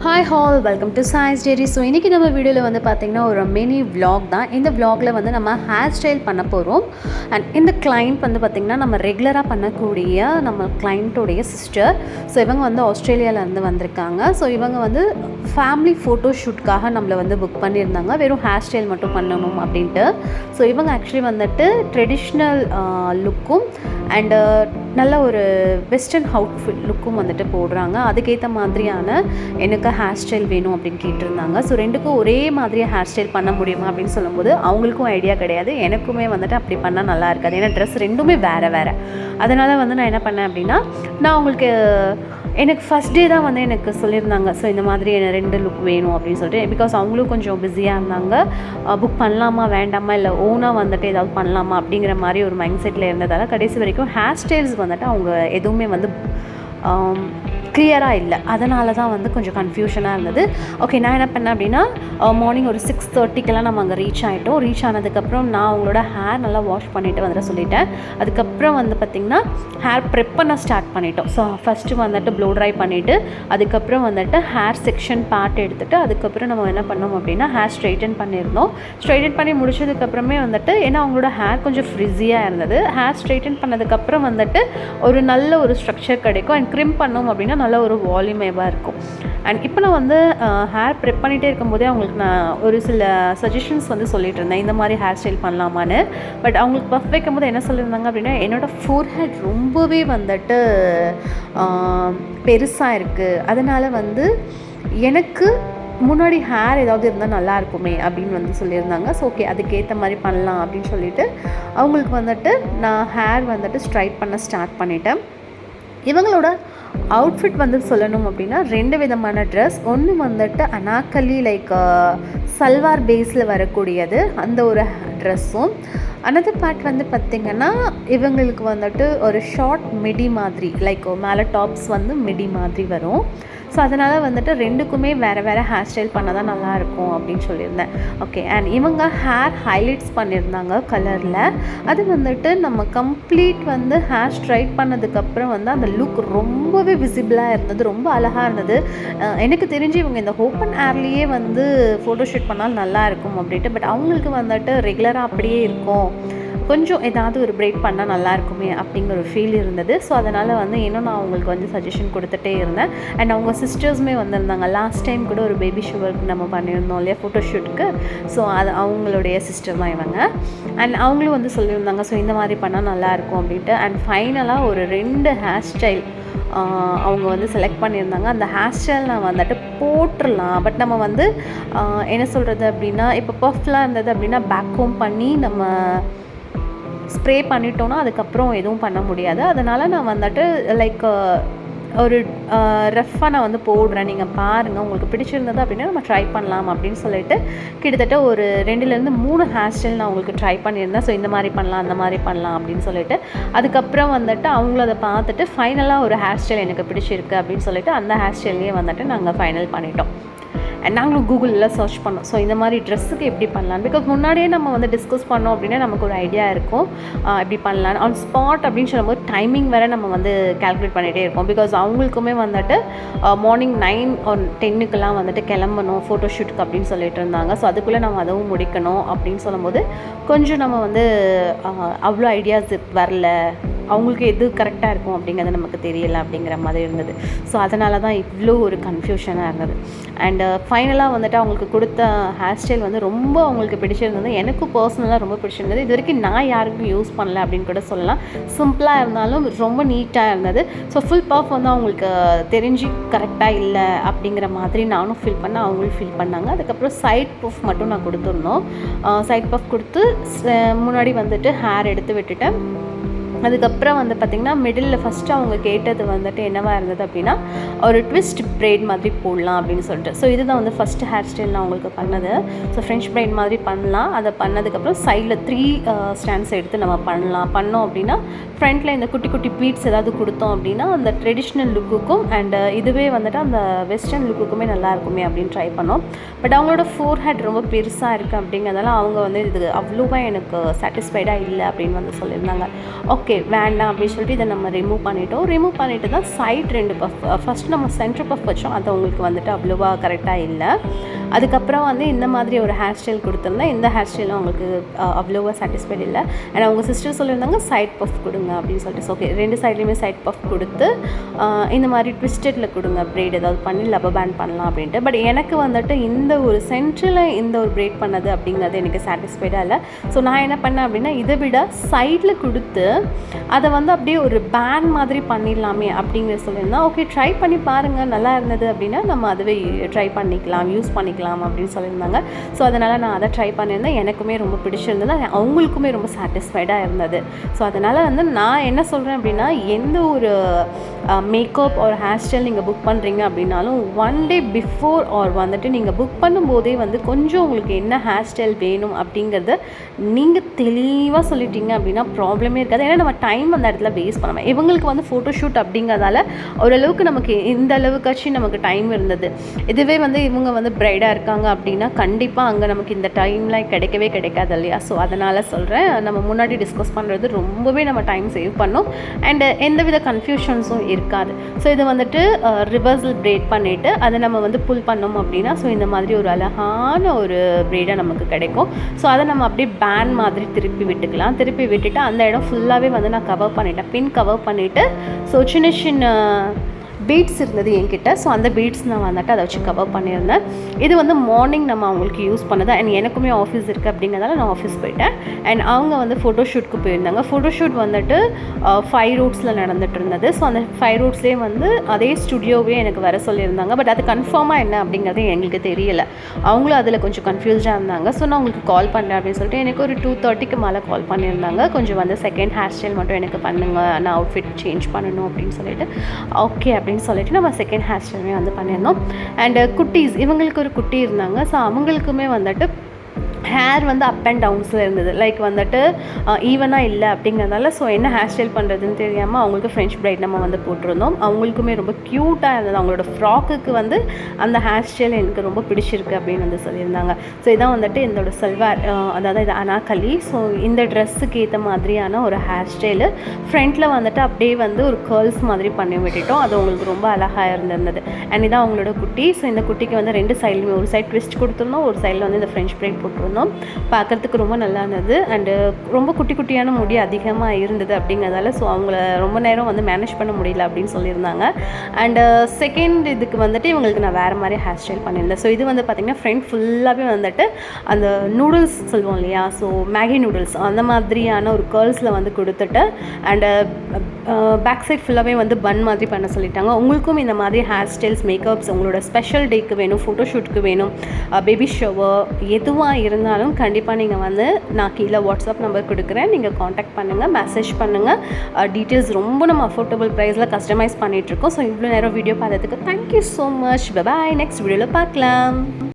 Hi hall welcome to choice dairy. So இன்றைக்கி நம்ம வீடியோவில் வந்து பார்த்திங்கன்னா ஒரு மினி vlog தான். இந்த vlogல வந்து நம்ம ஹேர் ஸ்டைல் பண்ண போகிறோம். அண்ட் இந்த கிளைண்ட் வந்து பார்த்திங்கன்னா நம்ம ரெகுலராக பண்ணக்கூடிய நம்ம கிளைண்ட்டோடைய சிஸ்டர். ஸோ இவங்க வந்து ஆஸ்திரேலியாவிலேருந்து வந்திருக்காங்க. ஸோ இவங்க வந்து ஃபேமிலி ஃபோட்டோ ஷூட்காக நம்மளை வந்து புக் பண்ணியிருந்தாங்க, வெறும் ஹேர் ஸ்டைல் மட்டும் பண்ணணும் அப்படின்ட்டு. ஸோ இவங்க ஆக்சுவலி வந்துட்டு ட்ரெடிஷ்னல் லுக்கும் அண்டு நல்ல ஒரு வெஸ்டர்ன் அவுட்ஃபிட் லுக்கும் வந்துட்டு போடுறாங்க. அதுக்கேற்ற மாதிரியான எனக்கு ஹேர் ஸ்டைல் வேணும் அப்படின்னு கேட்டிருந்தாங்க. ஸோ ரெண்டுக்கும் ஒரே மாதிரியாக ஹேர் ஸ்டைல் பண்ண முடியுமா அப்படின்னு சொல்லும்போது அவங்களுக்கும் ஐடியா கிடையாது, எனக்குமே வந்துட்டு அப்படி பண்ணால் நல்லா இருக்காது. ஏன்னா ட்ரெஸ் ரெண்டுமே வேறு வேறு. அதனால் வந்து நான் என்ன பண்ணேன் அப்படின்னா, நான் அவங்களுக்கு எனக்கு ஃபஸ்ட் டே தான் வந்து எனக்கு சொல்லியிருந்தாங்க, ஸோ இந்த மாதிரி எனக்கு 2 லுக் வேணும் அப்படின்னு சொல்லிட்டு. பிகாஸ் அவங்களும் கொஞ்சம் பிஸியாக இருந்தாங்க, புக் பண்ணலாமா வேண்டாமா இல்லை ஓனாக வந்துட்டு ஏதாவது பண்ணலாமா அப்படிங்கிற மாதிரி ஒரு மைண்ட் செட்டில் இருந்ததால் கடைசி வரைக்கும் ஹேர் ஸ்டைல்ஸ் வந்துட்டு அவங்க எதுவுமே வந்து கிளியராக இல்லை. அதனால தான் வந்து கொஞ்சம் கன்ஃபியூஷனாக இருந்தது. ஓகே, நான் என்ன பண்ணேன் அப்படின்னா, மார்னிங் ஒரு 6:30க்கெல்லாம் நம்ம அங்கே ரீச் ஆகிட்டோம். ரீச் ஆனதுக்கப்புறம் நான் அவங்களோட ஹேர் நல்லா வாஷ் பண்ணிவிட்டு வந்துட சொல்லிட்டேன். அதுக்கப்புறம் வந்து பார்த்திங்கன்னா ஹேர் ப்ரெப் பண்ண ஸ்டார்ட் பண்ணிட்டோம். ஸோ ஃபஸ்ட்டு வந்துட்டு ப்ளோ ட்ரை பண்ணிவிட்டு அதுக்கப்புறம் வந்துட்டு ஹேர் செக்ஷன் பார்ட் எடுத்துகிட்டு அதுக்கப்புறம் நம்ம என்ன பண்ணோம் அப்படின்னா ஹேர் ஸ்ட்ரைட்டன் பண்ணியிருந்தோம். ஸ்ட்ரைட்டன் பண்ணி முடிச்சதுக்கப்புறமே வந்துட்டு, ஏன்னா அவங்களோட ஹேர் கொஞ்சம் ஃப்ரிஸியாக இருந்தது, ஹேர் ஸ்ட்ரைட்டன் பண்ணதுக்கப்புறம் வந்துட்டு ஒரு நல்ல ஒரு ஸ்ட்ரக்சர் கிடைக்கும். அண்ட் க்ரிம் பண்ணோம் அப்படின்னா நல்ல ஒரு வால்யூமேவாக இருக்கும். அண்ட் இப்போ நான் வந்து ஹேர் ப்ரெப் பண்ணிகிட்டே இருக்கும்போதே அவங்களுக்கு நான் ஒரு சில சஜஷன்ஸ் வந்து சொல்லிட்டு இருந்தேன், இந்த மாதிரி ஹேர் ஸ்டைல் பண்ணலாமான்னு. பட் அவங்களுக்கு பஃப் வைக்கும் போது என்ன சொல்லியிருந்தாங்க அப்படின்னா, என்னோடய ஃபோர்ஹெட் ரொம்பவே வந்துட்டு பெருசாக இருக்குது, அதனால் வந்து எனக்கு முன்னாடி ஹேர் ஏதாவது இருந்தால் நல்லா இருக்குமே அப்படின்னு வந்து சொல்லியிருந்தாங்க. ஸோ ஓகே, அதுக்கேற்ற மாதிரி பண்ணலாம் அப்படின்னு சொல்லிட்டு அவங்களுக்கு வந்துட்டு நான் ஹேர் வந்துட்டு ஸ்ட்ரைட் பண்ண ஸ்டார்ட் பண்ணிட்டேன். இவங்களோட அவுட்ஃபிட் வந்து சொல்லணும் அப்படின்னா 2 விதமான ட்ரெஸ். ஒன்று வந்துட்டு அனாக்கலி லைக் சல்வார் பேஸில் வரக்கூடியது, அந்த ஒரு ட்ரெஸ்ஸும். அனதர் பார்ட் வந்து பார்த்திங்கன்னா இவங்களுக்கு வந்துட்டு ஒரு ஷார்ட் மிடி மாதிரி, லைக் மேலே டாப்ஸ் வந்து மிடி மாதிரி வரும். ஸோ அதனால் வந்துட்டு 2க்குமே வேறு வேறு ஹேர் ஸ்டைல் பண்ண தான் நல்லாயிருக்கும் அப்படின்னு சொல்லியிருந்தேன். ஓகே, அண்ட் இவங்க ஹேர் ஹைலைட்ஸ் பண்ணியிருந்தாங்க கலரில். அது வந்துட்டு நம்ம கம்ப்ளீட் வந்து ஹேர் ஸ்ட்ரைட் பண்ணதுக்கப்புறம் வந்து அந்த லுக் ரொம்பவே விசிபிளாக இருந்தது, ரொம்ப அழகாக இருந்தது. எனக்கு தெரிஞ்சு இவங்க இந்த ஓப்பன் ஏர்லேயே வந்து ஃபோட்டோ ஷூட் பண்ணால் நல்லாயிருக்கும் அப்படின்ட்டு. பட் அவங்களுக்கு வந்துட்டு ரெகுலராக அப்படியே இருக்கும், கொஞ்சம் ஏதாவது ஒரு பிரேக் பண்ணால் நல்லாயிருக்குமே அப்படிங்கிற ஒரு ஃபீல் இருந்தது. ஸோ அதனால் வந்து இன்னும் நான் அவங்களுக்கு வந்து சஜஷன் கொடுத்துட்டே இருந்தேன். அண்ட் அவங்க சிஸ்டர்ஸுமே வந்திருந்தாங்க. லாஸ்ட் டைம் கூட ஒரு பேபி ஷவருக்கு நம்ம பண்ணியிருந்தோம் இல்லையா ஃபோட்டோ ஷூட்டுக்கு, ஸோ அது அவங்களுடைய சிஸ்டர் தான் இவங்க. அண்ட் அவங்களும் வந்து சொல்லியிருந்தாங்க, ஸோ இந்த மாதிரி பண்ணால் நல்லாயிருக்கும் அப்படின்ட்டு. அண்ட் ஃபைனலாக ஒரு 2 ஹேர் ஸ்டைல் அவங்க வந்து செலக்ட் பண்ணியிருந்தாங்க. அந்த ஹேர் ஸ்டைல் நான் வந்துட்டு போட்டுடலாம், பட் நம்ம வந்து என்ன சொல்கிறது அப்படின்னா, இப்போ பஃப்லாம் இருந்தது அப்படின்னா பேக் ஹோம் பண்ணி நம்ம ஸ்ப்ரே பண்ணிட்டோன்னா அதுக்கப்புறம் எதுவும் பண்ண முடியாது. அதனால் நான் வந்துட்டு லைக் ஒரு ரஃப்பாக நான் வந்து போடுறேன், நீங்கள் பாருங்கள், உங்களுக்கு பிடிச்சிருந்தது அப்படின்னா நம்ம ட்ரை பண்ணலாம் அப்படின்னு சொல்லிட்டு கிட்டத்தட்ட ஒரு 2லேருந்து 3 ஹேர் ஸ்டைல் நான் உங்களுக்கு ட்ரை பண்ணியிருந்தேன். ஸோ இந்த மாதிரி பண்ணலாம், அந்த மாதிரி பண்ணலாம் அப்படின்னு சொல்லிட்டு அதுக்கப்புறம் வந்துட்டு அவங்களும் அதை பார்த்துட்டு ஃபைனலாக ஒரு ஹேர் ஸ்டைல் எனக்கு பிடிச்சிருக்கு அப்படின்னு சொல்லிட்டு அந்த ஹேர் ஸ்டைல்லையே வந்துட்டு நாங்கள் ஃபைனல் பண்ணிட்டோம். நாங்களும் கூகுளில் சர்ச் பண்ணோம், ஸோ இந்த மாதிரி ட்ரெஸ்ஸுக்கு எப்படி பண்ணலாம். பிகாஸ் முன்னாடியே நம்ம வந்து டிஸ்கஸ் பண்ணோம் அப்படின்னா நமக்கு ஒரு ஐடியா இருக்கும் எப்படி பண்ணலான்னு. ஆன் ஸ்பாட் அப்படின்னு சொல்லும்போது டைமிங் வேறு நம்ம வந்து கால்குலேட் பண்ணிகிட்டே இருப்போம். பிகாஸ் அவங்களுக்குமே வந்துட்டு மார்னிங் 9 or 10க்கெல்லாம் வந்துட்டு கிளம்பணும் ஃபோட்டோ ஷூட்டுக்கு அப்படின்னு சொல்லிட்டு இருந்தாங்க. ஸோ அதுக்குள்ளே நம்ம அதுவும் முடிக்கணும் அப்படின்னு சொல்லும்போது கொஞ்சம் நம்ம வந்து அவ்வளோ ஐடியாஸ் வரல, அவங்களுக்கு எது கரெக்டாக இருக்கும் அப்படிங்கிறது நமக்கு தெரியலை அப்படிங்கிற மாதிரி இருந்தது. ஸோ அதனால தான் இவ்வளோ ஒரு கன்ஃபியூஷனாக இருந்தது. அண்டு ஃபைனலாக வந்துட்டு அவங்களுக்கு கொடுத்த ஹேர் ஸ்டைல் வந்து ரொம்ப அவங்களுக்கு பிடிச்சிருந்தது, எனக்கும் பர்சனலாக ரொம்ப பிடிச்சிருந்தது. இது வரைக்கும் நான் யாருக்கும் யூஸ் பண்ணல அப்படின்னு கூட சொல்லலாம். சிம்பிளாக இருந்தாலும் ரொம்ப நீட்டாக இருந்தது. ஸோ ஃபுல் பஃப் வந்து அவங்களுக்கு தெரிஞ்சு கரெக்டாக இல்லை அப்படிங்கிற மாதிரி நானும் ஃபீல் பண்ணேன், அவங்களும் ஃபீல் பண்ணாங்க. அதுக்கப்புறம் சைட் பஃப் மட்டும் நான் கொடுத்துருந்தோம். சைட் பஃப் கொடுத்து முன்னாடி வந்துட்டு ஹேர் எடுத்து விட்டுட்டேன். அதுக்கப்புறம் வந்து பார்த்திங்கன்னா மிடில் ஃபஸ்ட்டு அவங்க கேட்டது வந்துட்டு என்னவாக இருந்தது அப்படின்னா, ஒரு ட்விஸ்ட் ப்ரெய்ட் மாதிரி போடலாம் அப்படின்னு சொல்லிட்டு. ஸோ இதுதான் வந்து ஃபஸ்ட்டு ஹேர் ஸ்டைல் நான் அவங்களுக்கு பண்ணது. ஸோ ஃப்ரெஞ்ச் ப்ரெய்ட் மாதிரி பண்ணலாம். அதை பண்ணதுக்கப்புறம் சைடில் 3 ஸ்டாண்ட்ஸ் எடுத்து நம்ம பண்ணோம் அப்படின்னா ஃப்ரண்ட்டில் இந்த குட்டி குட்டி பீட்ஸ் ஏதாவது கொடுத்தோம் அப்படின்னா அந்த ட்ரெடிஷ்னல் லுக்குக்கும் அண்டு இதுவே வந்துட்டு அந்த வெஸ்டர்ன் லுக்குக்குமே நல்லாயிருக்குமே அப்படின்னு ட்ரை பண்ணோம். பட் அவங்களோட ஃபோர்ஹெட் ரொம்ப பெருசாக இருக்குது அப்படிங்கிறதால அவங்க வந்து இது அவ்வளோவா எனக்கு சாட்டிஸ்ஃபைடாக இல்லை அப்படின்னு வந்து சொல்லியிருந்தாங்க. ஓகே, ஓகே வேண்டாம் அப்படின்னு சொல்லிட்டு இதை நம்ம ரிமூவ் பண்ணிட்டோம். ரிமூவ் பண்ணிவிட்டு தான் சைட் 2 பஃப் ஃபஸ்ட் நம்ம சென்டர் பஃப் வச்சோம். அது உங்களுக்கு வந்துட்டு அவ்வளோவா கரெக்டாக இல்லை. அதுக்கப்புறம் வந்து இந்த மாதிரி ஒரு ஹேர் ஸ்டைல் கொடுத்துருந்தேன். இந்த ஹேர் ஸ்டைலும் அவங்களுக்கு அவ்வளோவா சாட்டிஸ்ஃபைட் இல்லை. அண்ட் அவங்க சிஸ்டர் சொல்லியிருந்தாங்க சைட் பஃப் கொடுங்க அப்படின்னு சொல்லிட்டு. ஓகே 2 சைட்லேயுமே சைட் பஃப் கொடுத்து இந்த மாதிரி ட்விஸ்டடில் கொடுங்க, ப்ரெய்ட் ஏதாவது பண்ணி லப்பர் பேண்ட் பண்ணலாம் அப்படின்ட்டு. பட் எனக்கு வந்துட்டு இந்த ஒரு சென்டரில் இந்த ஒரு ப்ரெய்ட் பண்ணது அப்படிங்கிறது எனக்கு சாட்டிஸ்ஃபைடாக இல்லை. ஸோ நான் என்ன பண்ணேன் அப்படின்னா இதை விட சைடில் கொடுத்து அதை வந்து அப்படியே ஒரு பேண்ட் மாதிரி பண்ணிடலாமே அப்படிங்கிற சொல்லியிருந்தேன். ஓகே ட்ரை பண்ணி பாருங்கள், நல்லா இருந்தது அப்படின்னா நம்ம அதுவே ட்ரை பண்ணிக்கலாம், யூஸ் பண்ணிக்கலாம் அப்படின்னு சொல்லியிருந்தாங்க. ஸோ அதனால் நான் அதை ட்ரை பண்ணியிருந்தேன். எனக்குமே ரொம்ப பிடிச்சிருந்தது, அவங்களுக்குமே ரொம்ப சாட்டிஸ்ஃபைடாக இருந்தது. ஸோ அதனால் வந்து நான் என்ன சொல்கிறேன் அப்படின்னா எந்த ஒரு மேக்கப் ஒரு ஹேர் ஸ்டைல் நீங்கள் புக் பண்ணுறீங்க அப்படின்னாலும் 1 டே பிஃபோர் ஆர் வந்துட்டு நீங்கள் புக் பண்ணும்போதே வந்து கொஞ்சம் உங்களுக்கு என்ன ஹேர் ஸ்டைல் வேணும் அப்படிங்கிறத நீங்கள் தெளிவாக சொல்லிட்டீங்க அப்படின்னா ப்ராப்ளமே இருக்காது. ஏன்னா நம்ம டைம் அந்த இடத்துல வேஸ்ட் பண்ணாமல், இவங்களுக்கு வந்து ஃபோட்டோஷூட் அப்படிங்கிறதால ஓரளவுக்கு நமக்கு இந்த அளவுக்காச்சும் நமக்கு டைம் இருந்தது. இதுவே வந்து இவங்க வந்து ப்ரைடாக இருக்காங்க அப்படின்னா கண்டிப்பாக அங்கே நமக்கு இந்த டைம்லாம் கிடைக்கவே கிடைக்காது இல்லையா? ஸோ அதனால் சொல்கிறேன், நம்ம முன்னாடி டிஸ்கஸ் பண்ணுறது ரொம்பவே நம்ம டைம் சேவ் பண்ணோம். அண்டு எந்தவித கன்ஃபியூஷன்ஸும் இருக்காது. ஸோ இது வந்துட்டு ரிவர்சல் ப்ரெய்ட் பண்ணிவிட்டு அதை நம்ம வந்து புல் பண்ணோம் அப்படின்னா ஸோ இந்த மாதிரி ஒரு அழகான ஒரு ப்ரெய்டாக நமக்கு கிடைக்கும். ஸோ அதை நம்ம அப்படியே பேண்ட் மாதிரி திருப்பி விட்டுக்கலாம். திருப்பி விட்டுட்டு அந்த இடம் ஃபுல்லாகவே வந்து நான் கவர் பண்ணிட்டேன், பின் கவர் பண்ணிவிட்டு. ஸோ சின்ன சின்ன பீட்ஸ் இருந்தது என்கிட்ட. ஸோ அந்த பீட்ஸ் நான் வந்துட்டு அதை வச்சு கவர் பண்ணியிருந்தேன். இது வந்து மார்னிங் நம்ம அவங்களுக்கு யூஸ் பண்ணது. அண்ட் எனக்குமே ஆஃபீஸ் இருக்குது அப்படிங்கிறதால நான் ஆஃபீஸ் போயிட்டேன். அண்ட் அவங்க வந்து ஃபோட்டோஷூட்க்கு போயிருந்தாங்க. ஃபோட்டோஷூட் வந்துட்டு 5 ரூட்ஸில் நடந்துகிட்டு இருந்தது. ஸோ அந்த 5 ரூட்ஸ்லேயே வந்து அதே ஸ்டுடியோவே எனக்கு வர சொல்லியிருந்தாங்க. பட் அது கன்ஃபார்மாக என்ன அப்படிங்கிறது எங்களுக்கு தெரியலை. அவங்களும் அதில் கொஞ்சம் கன்ஃபியூஸ்டாக இருந்தாங்க. ஸோ நான் உங்களுக்கு கால் பண்ணுறேன் அப்படின்னு சொல்லிட்டு எனக்கு ஒரு 2:30க்கு மேலே கால் பண்ணியிருந்தாங்க. கொஞ்சம் வந்து செகண்ட் ஹேர் ஸ்டைல் மட்டும் எனக்கு பண்ணுங்கள், நான் அவுட்ஃபிட் சேஞ்ச் பண்ணணும் அப்படின்னு சொல்லிட்டு. ஓகே அப்படின்னு சொல்லிட்டு நம்ம செகண்ட் ஹேர் ஸ்டைலுமே வந்து பண்ணியிருந்தோம். அண்டு குட்டீஸ், இவங்களுக்கு ஒரு குட்டி இருந்தாங்க. ஸோ அவங்களுக்குமே வந்துட்டு ஹேர் வந்து அப் அண்ட் டவுன்ஸில் இருந்தது. லைக் வந்துட்டு ஈவனாக இல்லை அப்படிங்கிறதால ஸோ என்ன ஹேர் ஸ்டைல் பண்ணுறதுன்னு தெரியாமல் அவங்களுக்கு ஃப்ரெஞ்ச் ப்ரைட் நம்ம வந்து போட்டிருந்தோம். அவங்களுக்குமே ரொம்ப க்யூட்டாக இருந்தது. அவங்களோட ஃப்ராக்குக்கு வந்து அந்த ஹேர் ஸ்டைல் எனக்கு ரொம்ப பிடிச்சிருக்கு அப்படின்னு வந்து சொல்லியிருந்தாங்க. ஸோ இதான் வந்துட்டு என்னோட சல்வார், அதாவது இது அனாக்கலி. ஸோ இந்த ட்ரெஸ்ஸுக்கு ஏற்ற மாதிரியான ஒரு ஹேர் ஸ்டைலு. ஃப்ரண்ட்டில் வந்துட்டு அப்படியே வந்து ஒரு கேர்ள்ஸ் மாதிரி பண்ணி விட்டுட்டோம். அது அவங்களுக்கு ரொம்ப அழகாக இருந்திருந்தது. அண்ட் இதான் அவங்களோட குட்டி. ஸோ இந்த குட்டிக்கு வந்து 2 சைட்லையுமே ஒரு சைட் ட்விஸ்ட் கொடுத்துருந்தோம், ஒரு சைடில் வந்து இந்த ஃப்ரெஞ்ச் ப்ரைட் போட்டிருந்தோம். பார்க்குறதுக்கு ரொம்ப நல்லா இருந்தது. அண்டு ரொம்ப குட்டி குட்டியான முடி அதிகமாக இருந்தது அப்படிங்கிறதால ஸோ அவங்கள ரொம்ப நேரம் வந்து மேனேஜ் பண்ண முடியல அப்படின்னு சொல்லியிருந்தாங்க. அண்டு செகண்ட் இதுக்கு வந்துட்டு இவங்களுக்கு நான் வேறு மாதிரி ஹேர் ஸ்டைல் பண்ணியிருந்தேன். ஸோ இது வந்து பார்த்திங்கன்னா ஃப்ரண்ட் ஃபுல்லாகவே வந்துட்டு அந்த நூடுல்ஸ் சொல்லுவோம் இல்லையா, ஸோ மேகி நூடுல்ஸ் அந்த மாதிரியான ஒரு கேர்ள்ஸில் வந்து கொடுத்துட்டு அண்டு பேக் சைட் ஃபுல்லாகவே வந்து பன் மாதிரி பண்ண சொல்லிட்டாங்க. உங்களுக்கும் இந்த மாதிரி ஹேர் ஸ்டைல்ஸ் மேக்கப்ஸ் உங்களோட ஸ்பெஷல் டேக்கு வேணும், ஃபோட்டோஷூட்டுக்கு வேணும், பேபி ஷவர் எதுவாக இருந்தாலும் கண்டிப்பாக நீங்கள் வந்து நான் கீழே வாட்ஸ்அப் நம்பர் கொடுக்குறேன், நீங்கள் காண்டாக்ட் பண்ணுங்கள், மெசேஜ் பண்ணுங்கள். டீட்டெயில்ஸ் ரொம்ப நம்ம அஃபோர்டபுள் ப்ரைஸில் கஸ்டமைஸ் பண்ணிகிட்ருக்கோம். ஸோ இவ்வளோ நேரம் வீடியோ பார்த்ததுக்கு thank you so much. Bye bye, next வீடியோவில் பார்க்கலாம்.